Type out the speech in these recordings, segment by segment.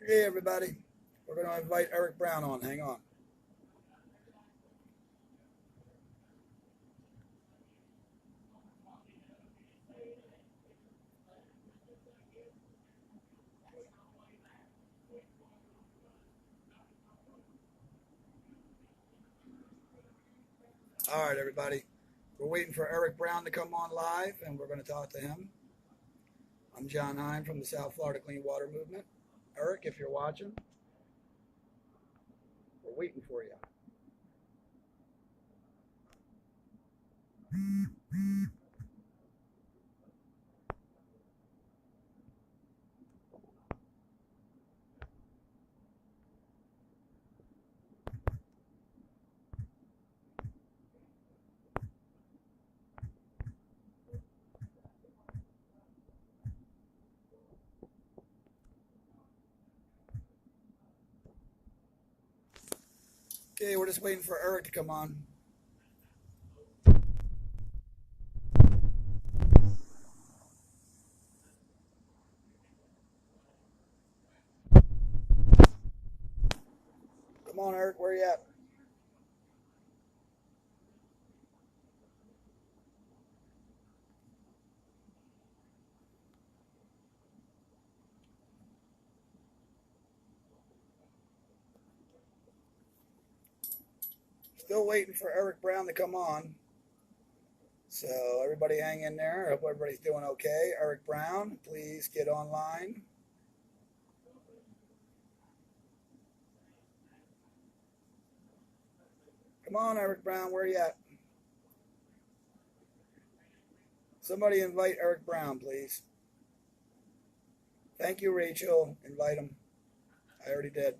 Hey, everybody. We're going to invite Eric Brown on. Hang on. All right, everybody. We're waiting for Eric Brown to come on live, and we're going to talk to him. I'm John Hine from the South Florida Clean Water Movement. Eric, if you're watching, we're waiting for you. Okay, we're just waiting for Eric to come on. Come on, Eric. Where you at? Still waiting for Eric Brown to come on. So everybody hang in there. I hope everybody's doing okay. Eric Brown, please get online. Come on, Eric Brown. Where you at? Somebody invite Eric Brown, please. Thank you, Rachel. Invite him. I already did.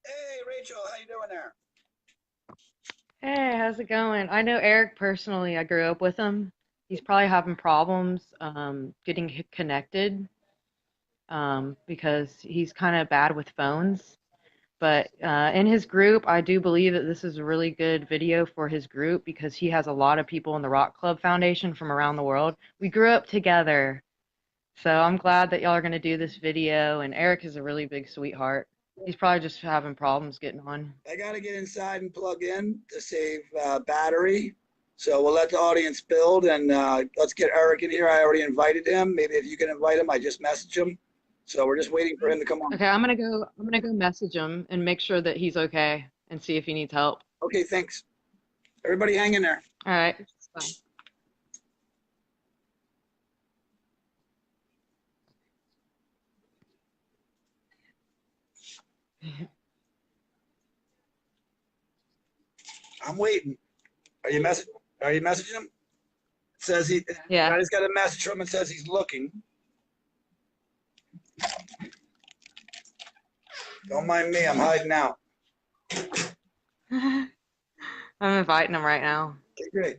Hey, Rachel, how you doing there? Hey, how's it going? I know Eric personally. I grew up with him. He's probably having problems getting connected because he's kind of bad with phones. But in his group, I do believe that this is a really good video for his group because he has a lot of people in the Rock Club Foundation from around the world. We grew up together. So I'm glad that y'all are going to do this video. And Eric is a really big sweetheart. He's probably just having problems getting on. I got to get inside and plug in to save battery. So we'll let the audience build and let's get Eric in here. I already invited him. Maybe if you can invite him, I just messaged him. So we're just waiting for him to come on. Okay, I'm gonna go message him and make sure that he's okay and see if he needs help. Okay, thanks. Everybody hang in there. All right. Bye. I'm waiting. Are you messaging? Are you messaging him? It says he. Yeah. I just got a message from him. It says he's looking. Don't mind me. I'm hiding out. I'm inviting him right now. Okay, great.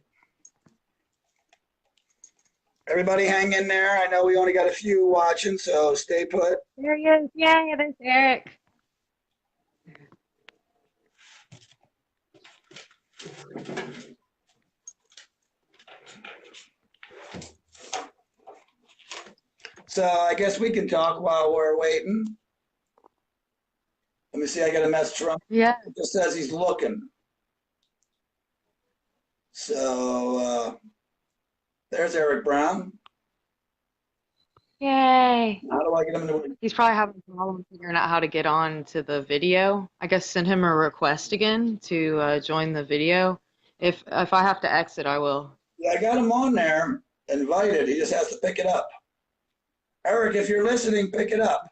Everybody hang in there. I know we only got a few watching, so stay put. There he is. Yay, there's Eric. So I guess we can talk while we're waiting. Let me see. I got a message from him. Yeah. It just says he's looking. So There's Eric Brown. Yay. How do I get him to? He's probably having a problem figuring out how to get on to the video. I guess send him a request again to join the video. If I have to exit, I will. Yeah, I got him on there, invited. He just has to pick it up. Eric, if you're listening, pick it up.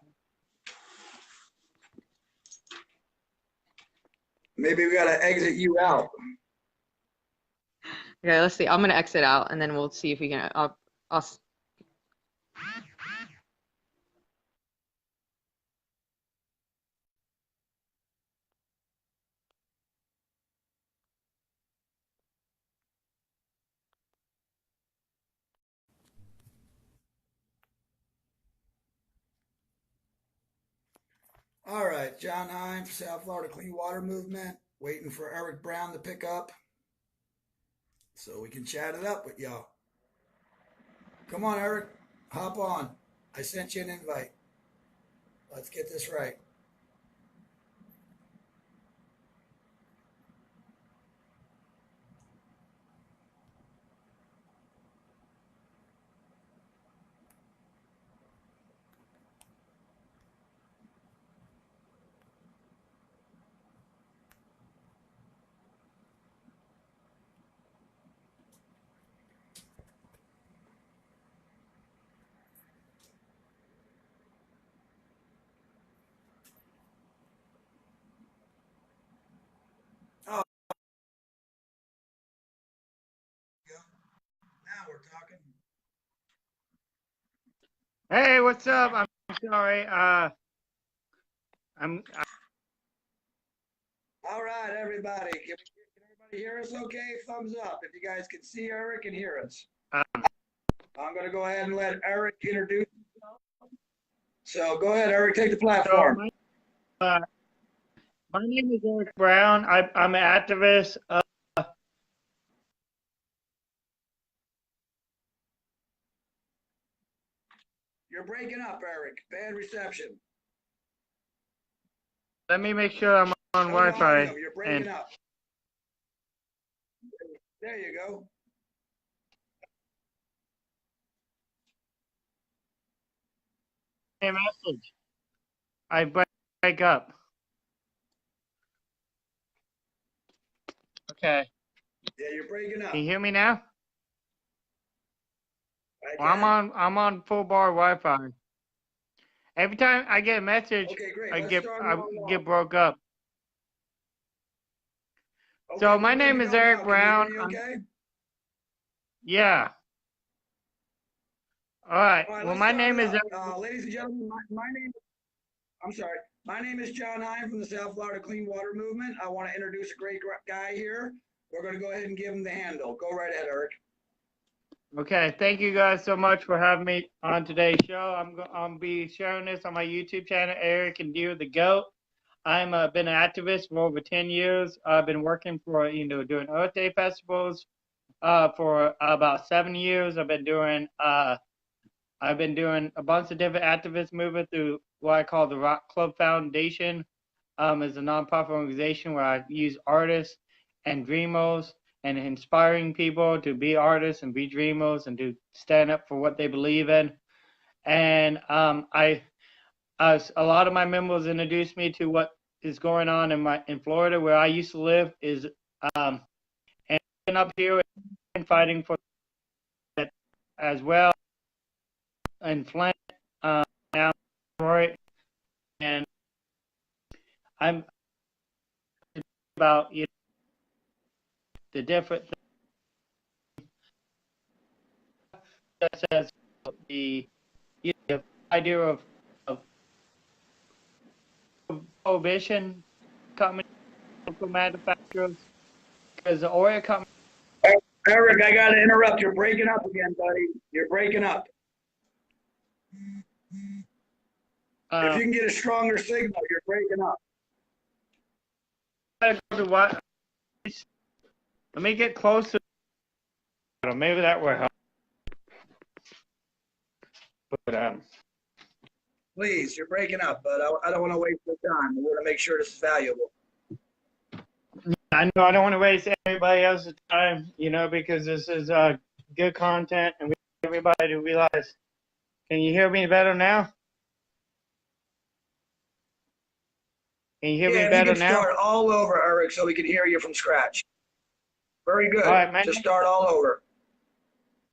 Maybe we got to exit you out. Okay, let's see. I'm gonna exit out, and then we'll see if we can. I'll All right, John Hine for South Florida Clean Water Movement, waiting for Eric Brown to pick up so we can chat it up with y'all. Come on, Eric, hop on. I sent you an invite. Let's get this right. Oh, now we're talking. Hey, what's up? I'm sorry. All right, everybody. Can everybody hear us okay? Thumbs up if you guys can see Eric and hear us. I'm going to go ahead and let Eric introduce himself. So go ahead, Eric, take the platform. My name is Eric Brown. I'm an activist. You're breaking up, Eric. Bad reception. Let me make sure I'm on Wi-Fi. You're breaking up. There you go. Hey, message. I break up. Okay. Yeah, you're breaking up. Can you hear me now? Well, I'm on full bar Wi-Fi. Every time I get a message, okay, great. I get off. broke up. Okay, So my name is Eric Brown. Okay? Yeah. All right. All right, Well, my name is ladies and gentlemen, I'm sorry. My name is John Hine from the South Florida Clean Water Movement. I want to introduce a great guy here. We're going to go ahead and give him the handle. Go right ahead, Eric. Okay, thank you guys so much for having me on today's show. I'm be sharing this on my YouTube channel, Eric and Deer the Goat. I'm been an activist for over 10 years. I've been working for doing Earth Day festivals for about 7 years. I've been doing a bunch of different activist movement through what I call the Rock Club Foundation. Is a nonprofit organization where I use artists and dreamers and inspiring people to be artists and be dreamers and to stand up for what they believe in. And a lot of my members introduced me to what is going on in Florida, where I used to live, and up here and fighting for that as well. In Flint, now, right, and I'm about the different such as the idea of prohibition coming from manufacturers, because the oil company. Eric, I got to interrupt. You're breaking up again, buddy. You're breaking up. If you can get a stronger signal, you're breaking up. Let me get closer. Maybe that will help. But please, you're breaking up, but I don't want to waste your time. We want to make sure this is valuable. I know I don't want to waste everybody else's time, because this is good content, and we want everybody to realize. Can you hear me better now? Can you hear me Yeah, you better can now? start all over, Eric, so we can hear you from scratch. Very good. All right, Just start all over.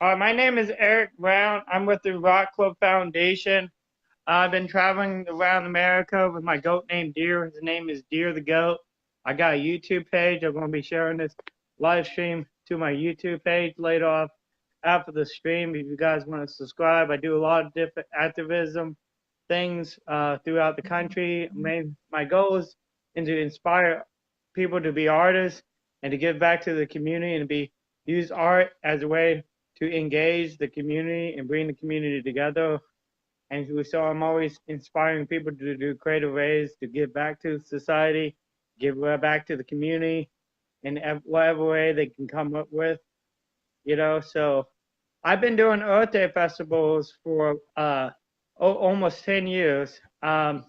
my name is Eric Brown. I'm with the Rock Club Foundation. I've been traveling around America with my goat named Deer. His name is Deer the Goat. I got a YouTube page. I'm going to be sharing this live stream to my YouTube page later off after the stream. If you guys want to subscribe, I do a lot of different activism things throughout the country. My goal is to inspire people to be artists and to give back to the community and use art as a way to engage the community and bring the community together. And so I'm always inspiring people to do creative ways to give back to society, give back to the community in whatever way they can come up with, So I've been doing Earth Day festivals for almost 10 years. And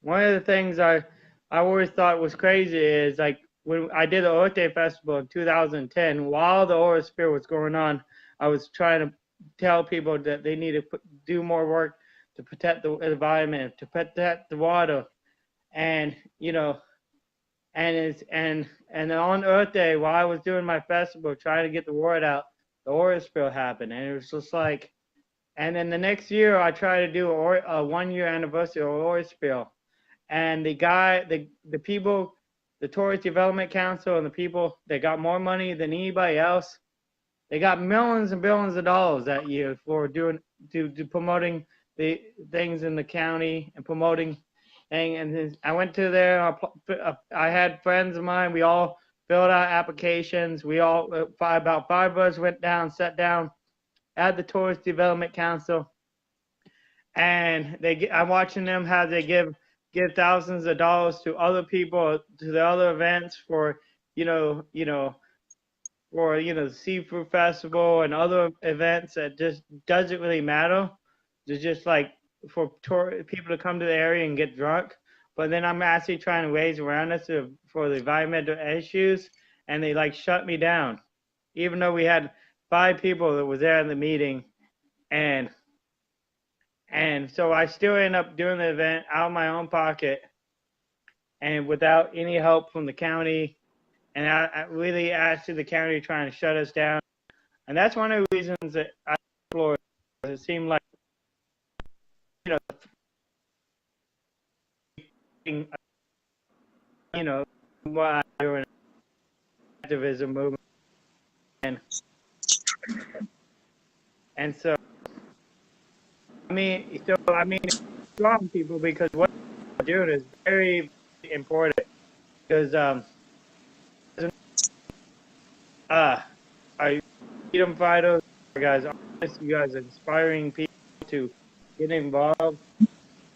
one of the things I always thought was crazy is like when I did the Earth Day Festival in 2010, while the Aurasphere was going on, I was trying to tell people that they need to do more work to protect the environment, to protect the water, and and on Earth Day, while I was doing my festival, trying to get the word out, the Aurasphere happened, and it was just like, and then the next year I tried to do a 1 year anniversary of Aurasphere, and the people, the Tourist Development Council, and the people that got more money than anybody else, they got millions and billions of dollars that year for promoting the things in the county and promoting thing. And I went to there. I had friends of mine. We all filled out applications. We all about 5 of us went down, sat down at the Tourist Development Council, and I'm watching them how they give thousands of dollars to other people, to the other events for the seafood festival and other events that just doesn't really matter. It's just like for people to come to the area and get drunk. But then I'm actually trying to raise awareness for the environmental issues, and they like shut me down, even though we had 5 people that was there in the meeting, and so I still end up doing the event out of my own pocket, and without any help from the county. And I really actually the county trying to shut us down. And that's one of the reasons that I explored. It seemed like, what I do in activism movement. And so, I mean, strong people, because what I'm doing is very important. Because, are freedom fighters, you guys are inspiring people to get involved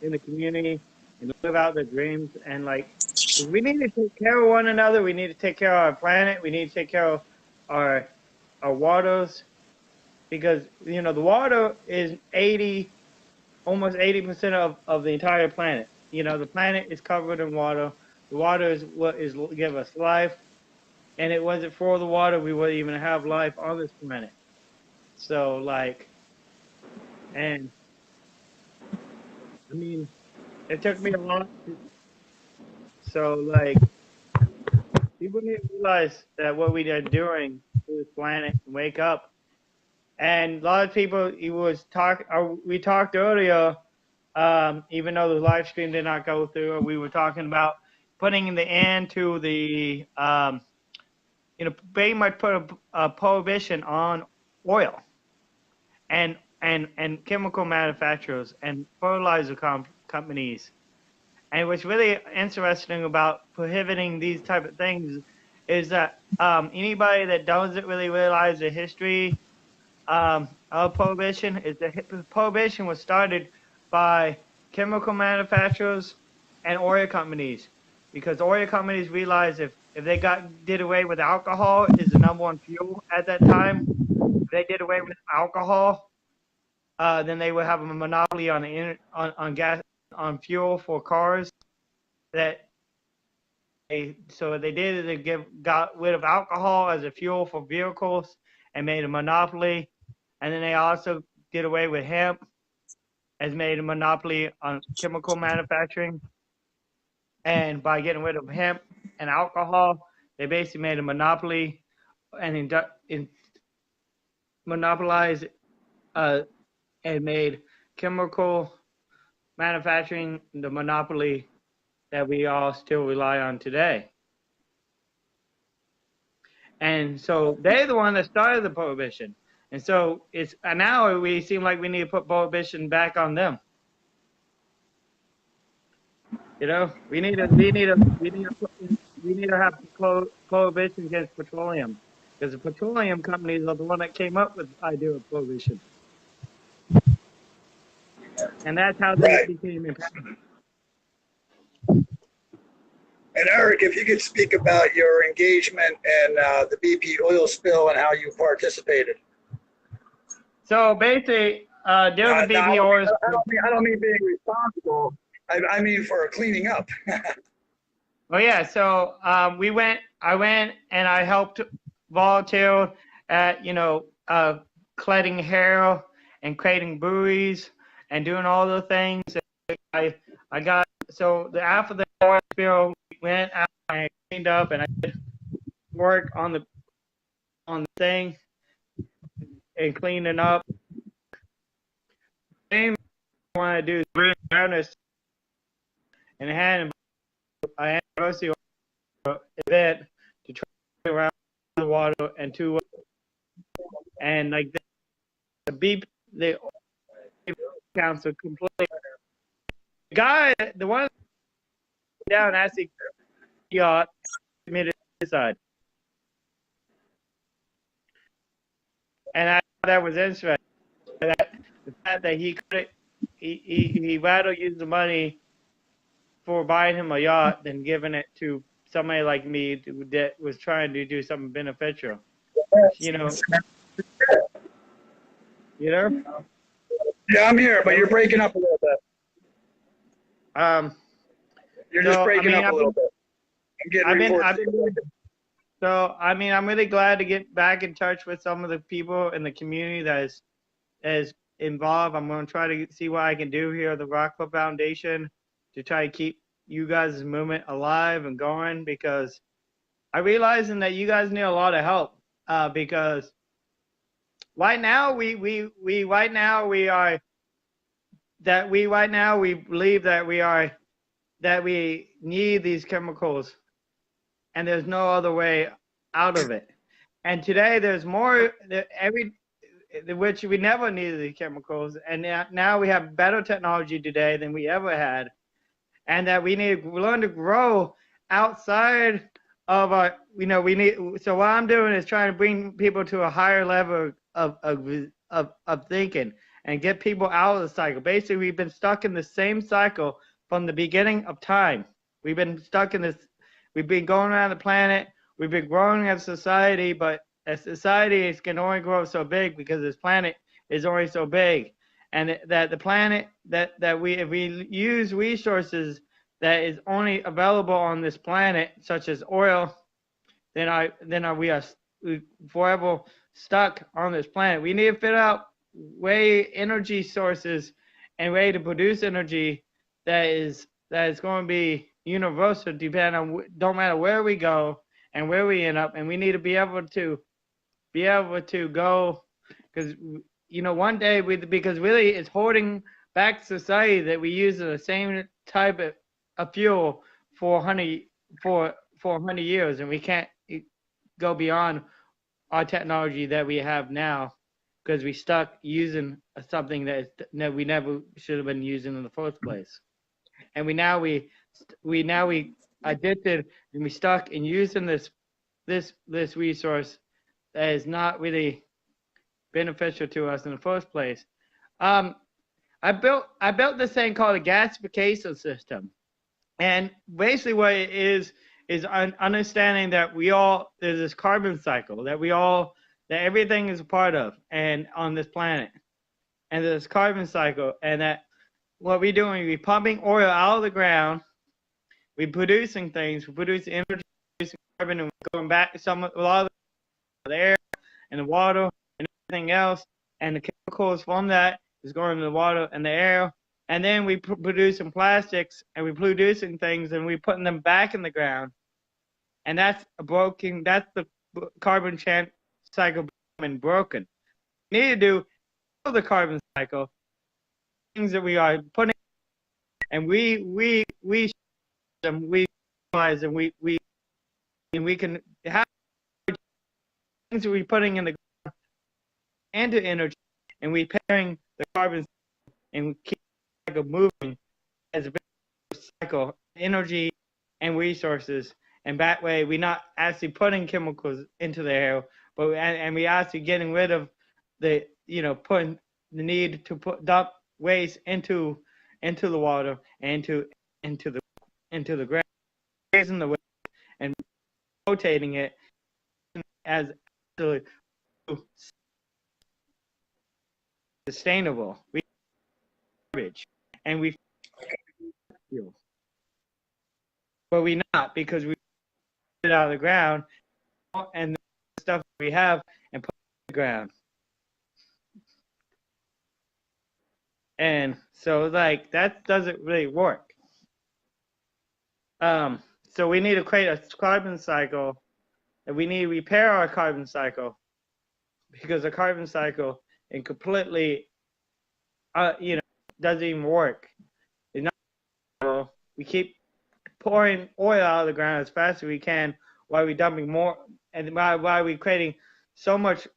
in the community and live out their dreams. And like, we need to take care of one another. We need to take care of our planet. We need to take care of our waters, because the water is almost 80% of the entire planet. The planet is covered in water. The water is what give us life. And it wasn't for the water, we wouldn't even have life on this planet. So, like, and I mean, it took me a lot. So, like, people need to realize that what we are doing to this planet, wake up. And a lot of people, we talked earlier, even though the live stream did not go through, we were talking about putting the end to the, pretty much put a prohibition on oil and chemical manufacturers and fertilizer companies. And what's really interesting about prohibiting these type of things is that anybody that doesn't really realize the history of prohibition is that prohibition was started by chemical manufacturers and oil companies, because oil companies realized if they did away with alcohol is the #1 fuel at that time. If they did away with alcohol, then they would have a monopoly on gas, on fuel for cars. So what they did is they got rid of alcohol as a fuel for vehicles, and made a monopoly. And then they also did away with hemp, has made a monopoly on chemical manufacturing. And by getting rid of hemp and alcohol, they basically made a monopoly and monopolized and made chemical manufacturing the monopoly that we all still rely on today. And so they're the one that started the prohibition. And so it's now we seem like we need to put prohibition back on them. You know, we need to have prohibition against petroleum, because the petroleum companies are the one that came up with the idea of prohibition, and that's how they Right. became in power. And Eric, if you could speak about your engagement and the BP oil spill and how you participated. So basically, during the BP oil spill, I don't mean being responsible. I mean for cleaning up. oh yeah, so I went and I helped volunteer at, cutting hair and creating breweries and doing all the things. I got, so after the oil spill, we went out and I cleaned up and I did work on the thing and cleaning up. The thing I want to do is bring awareness and an anniversary event to try around the water and to like the BP, the council completely. The guy, the one down actually yacht committed suicide, and that was interesting. The fact that he rather used the money for buying him a yacht than giving it to somebody like me that was trying to do something beneficial. You know? Yeah, I'm here, but you're breaking up a little bit. You're just breaking up a little bit. I'm really glad to get back in touch with some of the people in the community that is involved. I'm going to try to see what I can do here at the Rock Club Foundation to try to keep you guys' movement alive and going, because I realizing that you guys need a lot of help, because right now we believe that we need these chemicals and there's no other way out of it. And today there's more, which we never needed the chemicals, and now we have better technology today than we ever had, and that we need to learn to grow outside of our, so what I'm doing is trying to bring people to a higher level of thinking and get people out of the cycle. Basically, we've been stuck in the same cycle from the beginning of time. We've been stuck in this, we've been going around the planet, we've been growing as a society, but as society can only grow so big because this planet is only so big. And that the planet, if we use resources that is only available on this planet, such as oil, then we are forever stuck on this planet. We need to figure out energy sources and way to produce energy that is going to be universal, depending on, don't matter where we go and where we end up. And we need to be able to go, because one day because really it's holding back society that we use the same type of fuel for 100 years, and we can't go beyond our technology that we have now because we stuck using something that we never should have been using in the first place. And we addicted and we stuck in using this resource that is not really beneficial to us in the first place. I built this thing called a gasification system, and basically what it is understanding that there's this carbon cycle that everything is a part of and on this planet, and this carbon cycle, and that what we're doing, we're pumping oil out of the ground, we're producing things, we're producing energy, producing carbon, and we're going back a lot of the air and the water and everything else, and the chemicals from that is going into the water and the air. And then we producing plastics, and we producing things, and we putting them back in the ground. And that's that's the carbon cycle being broken. We need to do the carbon cycle, things that we are putting, and we them, we realize, and we can have things that we're putting in the ground into energy, and we pairing the carbon and keep the cycle moving as a cycle, energy and resources, and that way we're not actually putting chemicals into the air, but and we actually getting rid of the putting the need to dump waste into the water and into the ground, raising the waste and rotating it as sustainable garbage, and we feel, but we not, because we put it out of the ground and the stuff we have and put it in the ground. And so like that doesn't really work. So we need to create a carbon cycle, and we need to repair our carbon cycle, because the carbon cycle and completely doesn't even work. It's not, we keep pouring oil out of the ground as fast as we can while we're dumping more, and while we're creating so much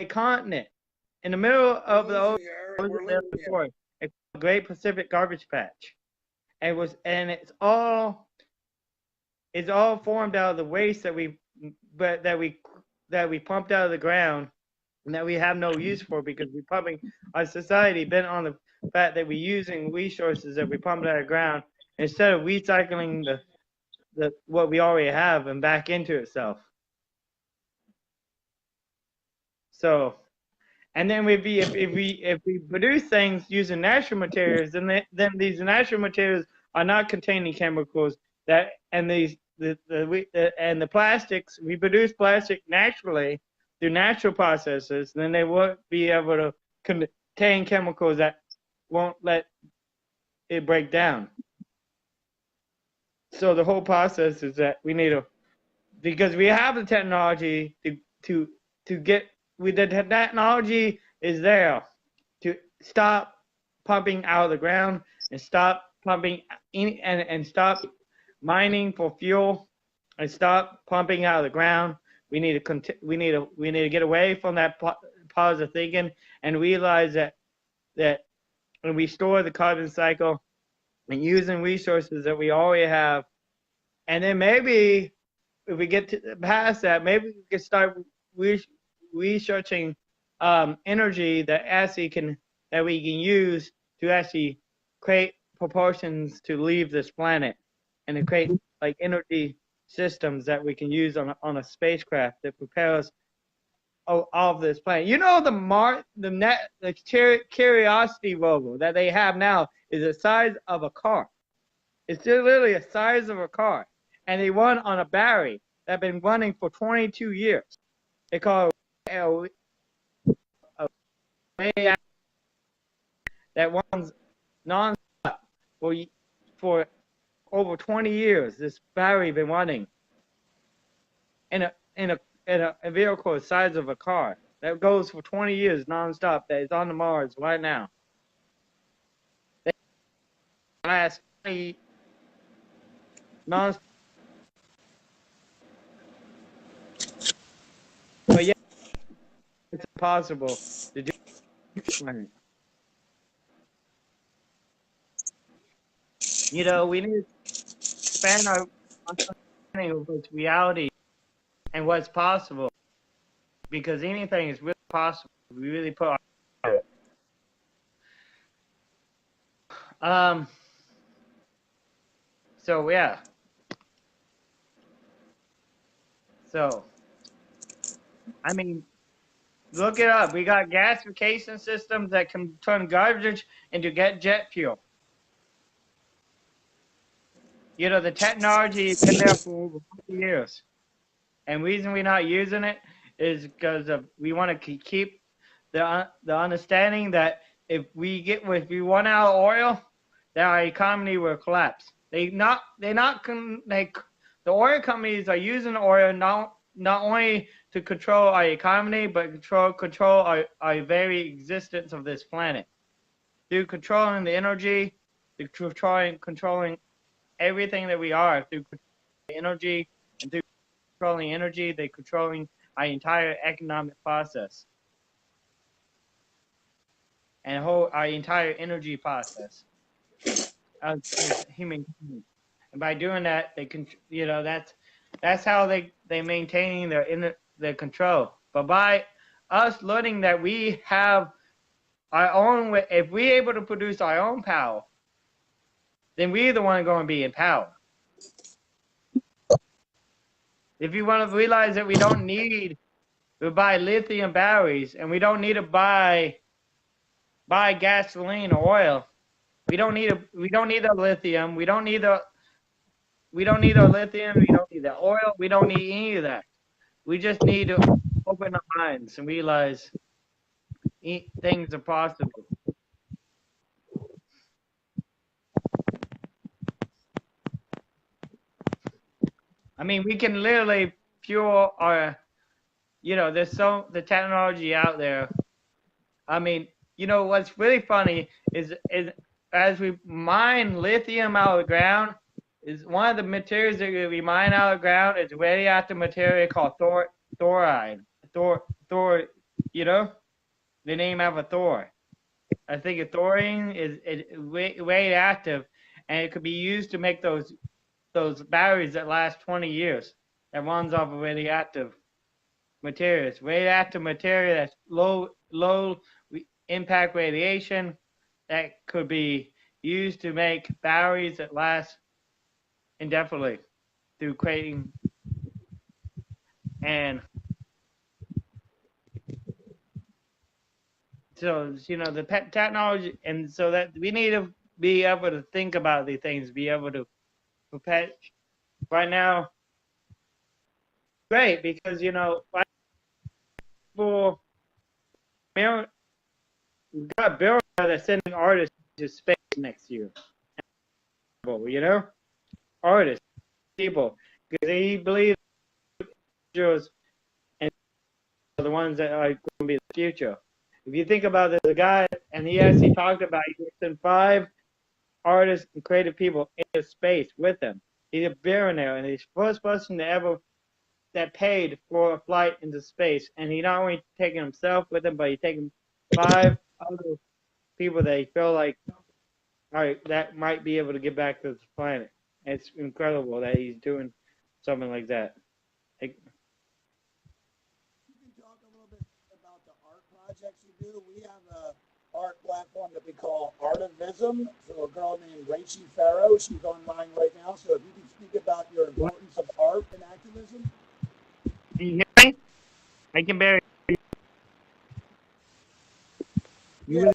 continent in the middle of the ocean. Before, it's the Great Pacific Garbage Patch, and it's all formed out of the waste that we pumped out of the ground, and that we have no use for, because we're pumping, our society bent on the fact that we're using resources that we pumped out of the ground instead of recycling the what we already have and back into itself. So, and then if we produce things using natural materials, then these natural materials are not containing chemicals and the plastics, we produce plastic naturally through natural processes, then they won't be able to contain chemicals that won't let it break down. So the whole process is that we need because we have the technology to get, the technology is there to stop pumping out of the ground and stop pumping and stop mining for fuel and stop pumping out of the ground. We need to get away from that positive thinking and realize that when we store the carbon cycle and using resources that we already have, and then maybe if we get past that, maybe we can start researching energy that we can use to actually create proportions to leave this planet, and to create like energy systems that we can use on a spacecraft that prepare us off this planet. The Curiosity rover that they have now is the size of a car. It's literally the size of a car, and they run on a battery that's been running for 22 years. They call it that runs non-stop for over 20 years. This battery been running in a vehicle the size of a car that goes for 20 years non-stop, that is on the Mars right now. Last 20 non-stop. But yeah, it's impossible to do. We need to expand our understanding of what's reality and what's possible, because anything is really possible. We really put our so yeah. So I mean, Look it up. We got gasification systems that can turn garbage into jet fuel. You know, the technology has been there for over 40 years. And the reason we're not using it is because we want to keep the understanding that if we run out of oil, that our economy will collapse. The oil companies are using oil not only to control our economy, but control our very existence of this planet. Through controlling the energy, through controlling everything that we are, through energy, and through controlling energy, they're controlling our entire economic process and our entire energy process as human beings. And by doing that, they can, you know, that's how they maintain their control. But by us learning that we have our own, if we're able to produce our own power, then we're the one going to be in power. If you want to realize that we don't need to buy lithium batteries, and we don't need to buy gasoline or oil, we don't need the lithium, we don't need the lithium, we don't need the oil, we don't need any of that. We just need to open our minds and realize things are possible. I mean, we can literally fuel our, you know, there's the technology out there. I mean, you know, what's really funny is as we mine lithium out of the ground, is one of the materials that we mine out of the ground is a radioactive material called thorite. Thor, you know, the name of a Thor. I think thorium is radioactive, and it could be used to make those batteries that last 20 years. That runs off of radioactive materials. Radioactive material that's low impact radiation that could be used to make batteries that last indefinitely through creating and so, you know, the technology, and so that we need to be able to think about these things, be able to prepare. Right now, great, because, you know, for we've got a billionaire that's sending artists to space next year. You know, artists, people, because he believes angels and the ones that are going to be the future. If you think about it, the guy, and he actually talked about he sent 5 artists and creative people into space with him. He's a billionaire, and he's the first person that paid for a flight into space. And he not only taking himself with him, but he taking 5 other people that he feel like, all right, that might be able to get back to the planet. It's incredible that he's doing something like that. You can talk a little bit about the art projects you do. We have a art platform that we call Artivism. So a girl named Rachel Farrow, she's online right now. So if you can speak about your importance of art and activism. Can you hear me? I can barely hear you. Yeah.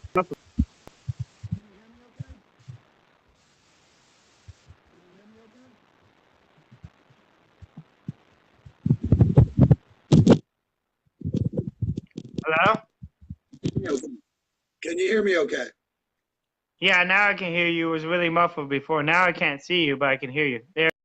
Hello? Can you hear me okay? Yeah, now I can hear you. It was really muffled before. Now I can't see you, but I can hear you. There.